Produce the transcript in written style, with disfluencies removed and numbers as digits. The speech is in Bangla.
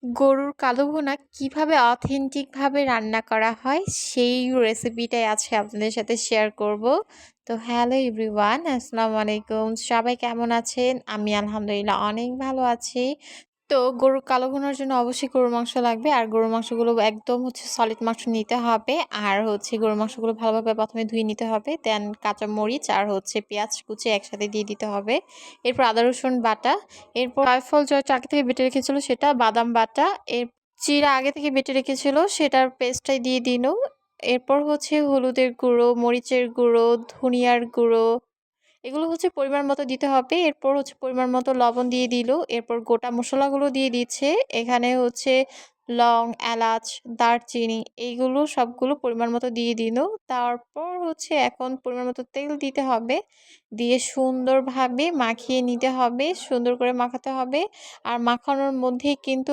গরুর কালো ভুনা কিভাবে অথেন্টিক ভাবে রান্না করা হয় সেই রেসিপিটাই আজকে আপনাদের সাথে শেয়ার করব। তো হ্যালো এভরিওয়ান, আসসালামু আলাইকুম। সবাই কেমন আছেন? আমি আলহামদুলিল্লাহ অনেক ভালো আছি। তো গরুর কালো ভুনার জন্য অবশ্যই গরুর মাংস লাগবে। আর গরুর মাংসগুলো একদম সলিড মাংস নিতে হবে। আর গরুর মাংসগুলো ভালোভাবে ১ম এ ধুয়ে নিতে হবে। দেন কাঁচামরিচ আর পেঁয়াজ কুচি একসাথে দিয়ে দিতে হবে। এরপর আদা রসুন বাটা, এরপর জায়ফল জয়ত্রী আগে থেকে বেটে রেখেছিল সেটা, বাদাম বাটা, এর জিরা আগে থেকে বেটে রেখেছিল সেটার পেস্টটাই দিয়ে দিল। এরপর হলুদের গুঁড়ো, মরিচের গুঁড়ো, ধনিয়ার গুঁড়ো, এগুলো পরিমাণ মতো দিতে হবে। এরপর পরিমাণ মতো লবণ দিয়ে দিল। এরপর গোটা মসলাগুলো দিয়ে দিচ্ছে। এখানে লং, এলাচ, দারচিনি এইগুলো সবগুলো পরিমাণ মতো দিয়ে দিল। তারপর এখন পরিমাণ মতো তেল দিতে হবে। দিয়ে সুন্দরভাবে মাখিয়ে নিতে হবে, সুন্দর করে মাখাতে হবে। আর মাখানোর মধ্যেই কিন্তু